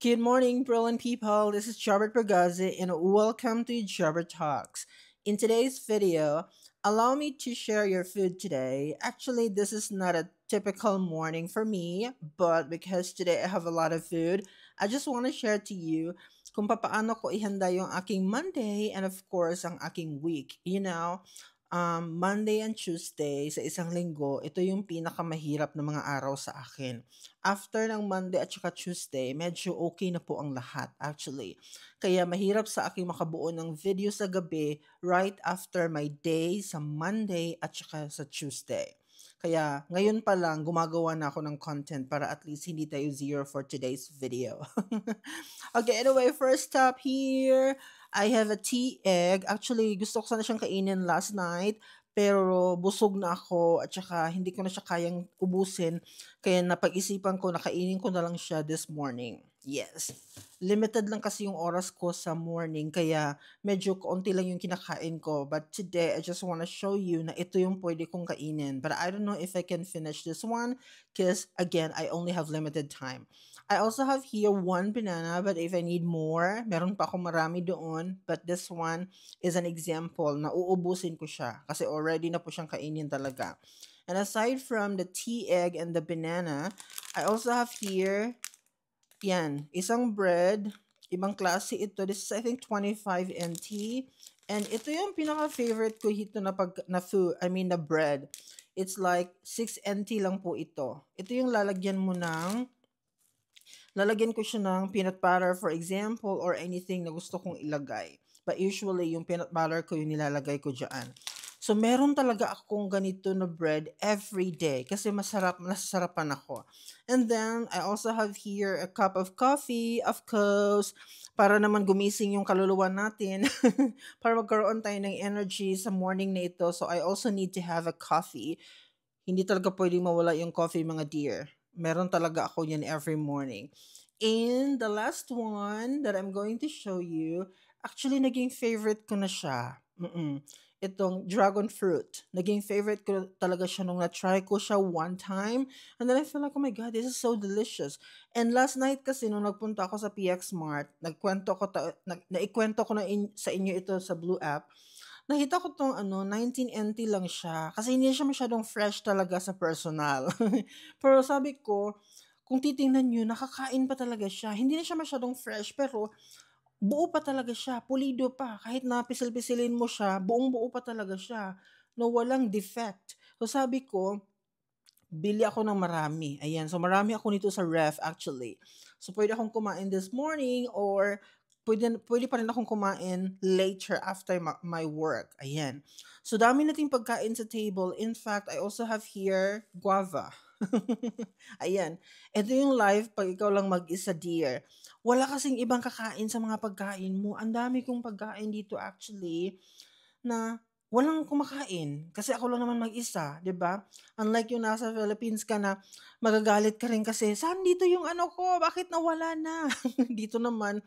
Good morning, brilliant people. This is Jobert Bragazi, and welcome to Jobert Talks. In today's video, allow me to share your food today. Actually, this is not a typical morning for me, but because today I have a lot of food, I just want to share to you kung paano ko ihanda yung aking Monday and of course ang aking week. Monday and Tuesday sa isang linggo, ito yung pinakamahirap na mga araw sa akin. After ng Monday at saka Tuesday, medyo okay na po ang lahat actually. Kaya mahirap sa aking makabuo ng video sa gabi right after my day sa Monday at saka sa Tuesday. Kaya ngayon pa lang gumagawa na ako ng content para at least hindi tayo zero for today's video. Okay, anyway, first up here, I have a tea egg. Actually, gusto ko sana siyang kainin last night, pero busog na ako at saka hindi ko na siya kayang ubusin. Kaya napag-isipan ko, nakainin ko na lang siya this morning. Yes. Limited lang kasi yung oras ko sa morning, kaya medyo konti lang yung kinakain ko. But today, I just want to show you na ito yung pwede kong kainin. But I don't know if I can finish this one because, again, I only have limited time. I also have here one banana, but if I need more, meron pa akong marami doon. But this one is an example na uubusin ko siya kasi already na po siyang kainin talaga. And aside from the tea egg and the banana, I also have here, yan, isang bread. Ibang klase ito. This is, I think, 25 NT. And ito yung pinaka-favorite ko hito na food, I mean, na bread. It's like 6 NT lang po ito. Ito yung lalagyan ko siya ng peanut butter, for example, or anything na gusto kong ilagay. But usually, yung peanut butter ko yung nilalagay ko dyan. So, meron talaga akong ganito na bread every day kasi nasasarapan ako. And then, I also have here a cup of coffee, of course, para naman gumising yung kaluluwa natin, para magkaroon tayo ng energy sa morning na ito. So, I also need to have a coffee. Hindi talaga pwedeng mawala yung coffee, mga dear. Meron talaga ako yan every morning. And the last one that I'm going to show you, actually naging favorite ko na siya. Itong dragon fruit. Naging favorite ko talaga siya nung na-try ko siya one time. And then I feel like, oh my God, this is so delicious. And last night kasi nung nagpunta ako sa PX Mart, naikwento ko sa inyo ito sa Blue app. Nakita ko 'tong 19 NT lang siya kasi hindi siya masyadong fresh talaga sa personal. Pero sabi ko, kung titingnan niyo nakakain pa talaga siya. Hindi na siya masyadong fresh pero buo pa talaga siya, pulido pa. Kahit na pisil-pisilin mo siya, buong-buo pa talaga siya, no walang defect. So sabi ko, bili ako ng marami. Ayan, so marami ako nito sa ref actually. So pwede akong kumain this morning or pwede pa rin akong kumain later after my work. Ayan. So dami nating pagkain sa table. In fact, I also have here guava. Ayan. Ito yung life pag ikaw lang mag-isa, dear. Wala kasing ibang kakain sa mga pagkain mo. Ang dami kong pagkain dito actually na walang kumakain kasi ako lang naman mag-isa, 'di ba? Unlike yung nasa Philippines ka na magagalit ka rin kasi, "Saan dito yung ano ko? Bakit nawala na?" Dito naman,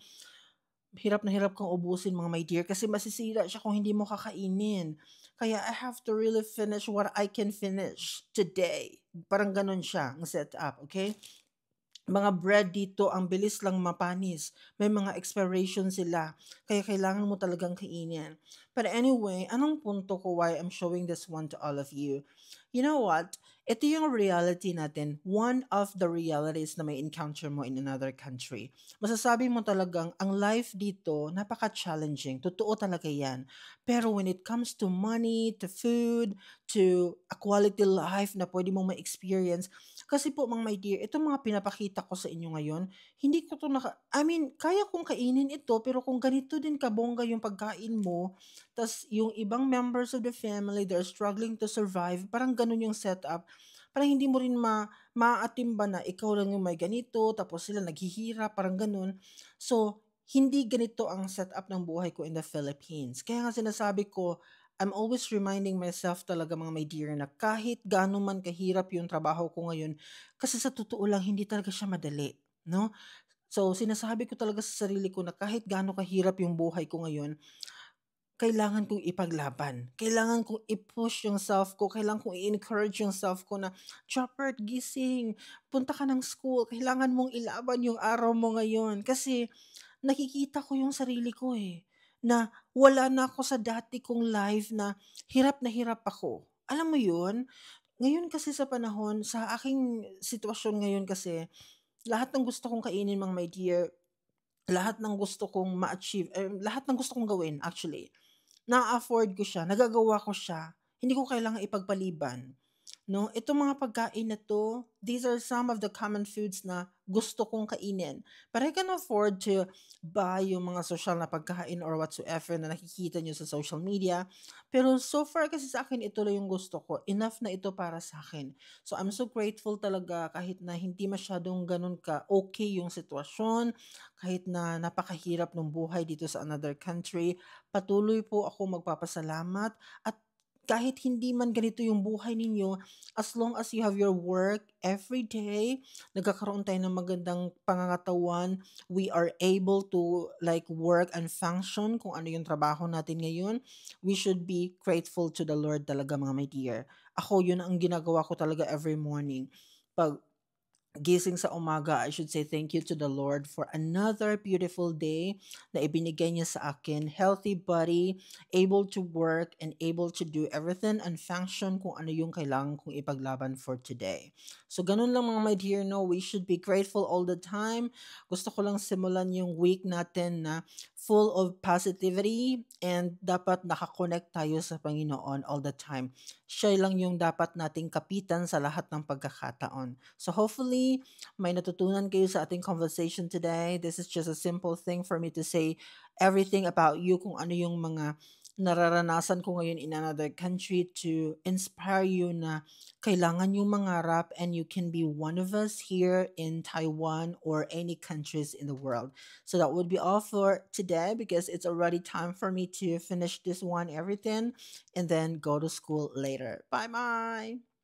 hirap na hirap kang ubusin, mga my dear, kasi masisira siya kung hindi mo kakainin. Kaya I have to really finish what I can finish today. Parang ganun siya ang setup, okay? Mga bread dito, ang bilis lang mapanis. May mga expiration sila. Kaya kailangan mo talagang kainin. But anyway, anong punto ko why I'm showing this one to all of you? You know what? Ito yung reality natin. One of the realities na may encounter mo in another country. Masasabi mo talagang ang life dito, napaka-challenging. Totoo talaga yan. Pero when it comes to money, to food, to a quality life na pwede mong ma-experience, kasi po, mga my dear, itong mga pinapakita ko sa inyo ngayon, hindi ko 'to I mean, kaya kong kainin ito, pero kung ganito din kabongga yung pagkain mo, tas yung ibang members of the family, they're struggling to survive, parang gano'n yung setup. Parang hindi mo rin maaatimba na ikaw lang yung may ganito, tapos sila naghihirap, parang gano'n. So, hindi ganito ang setup ng buhay ko in the Philippines. Kaya nga sinasabi ko, I'm always reminding myself talaga, mga my dear, na kahit gaano man kahirap yung trabaho ko ngayon, kasi sa totoo lang hindi talaga siya madali, no? So sinasabi ko talaga sa sarili ko na kahit gaano kahirap yung buhay ko ngayon, kailangan kong ipaglaban. Kailangan kong i-push yung self ko. Kailangan kong i-encourage yung self ko na, Chopper, gising. Punta ka ng school. Kailangan mong ilaban yung araw mo ngayon. Kasi nakikita ko yung sarili ko eh. Na wala na ako sa dati kong life na hirap ako. Alam mo yun? Ngayon kasi sa panahon, sa aking sitwasyon ngayon kasi, lahat ng gusto kong kainin, mga my dear, lahat ng gusto kong ma-achieve, lahat ng gusto kong gawin actually, na-afford ko siya, nagagawa ko siya, hindi ko kailangang ipagpaliban. No, itong mga pagkain na 'to, these are some of the common foods na gusto kong kainin. But I can afford to buy yung mga social na pagkain or whatsoever na nakikita niyo sa social media. Pero so far kasi sa akin ito lang yung gusto ko. Enough na ito para sa akin. So I'm so grateful talaga kahit na hindi masyadong gano'n ka-okey yung sitwasyon, kahit na napakahirap ng buhay dito sa another country, patuloy po ako magpapasalamat at kahit hindi man ganito yung buhay ninyo, as long as you have your work every day, nagkakaroon tayo ng magandang pangangatawan, we are able to like work and function kung ano yung trabaho natin ngayon, we should be grateful to the Lord talaga, mga my dear. Ako, yun ang ginagawa ko talaga every morning. Pag gising sa umaga, I should say thank you to the Lord for another beautiful day na ibinigay niya sa akin. Healthy body, able to work, and able to do everything and function kung ano yung kailangan kong ipaglaban for today. So, ganun lang mga my dear, no? We should be grateful all the time. Gusto ko lang simulan yung week natin na full of positivity and dapat nakakonect tayo sa Panginoon all the time. Siya lang yung dapat nating kapitan sa lahat ng pagkakataon. So hopefully, may natutunan kayo sa ating conversation today. This is just a simple thing for me to say everything about you, kung ano yung mga nararanasan ko ngayon in another country to inspire you na kailangan yung mangarap and you can be one of us here in Taiwan or any countries in the world. So that would be all for today because it's already time for me to finish this one, everything, and then go to school later. Bye bye.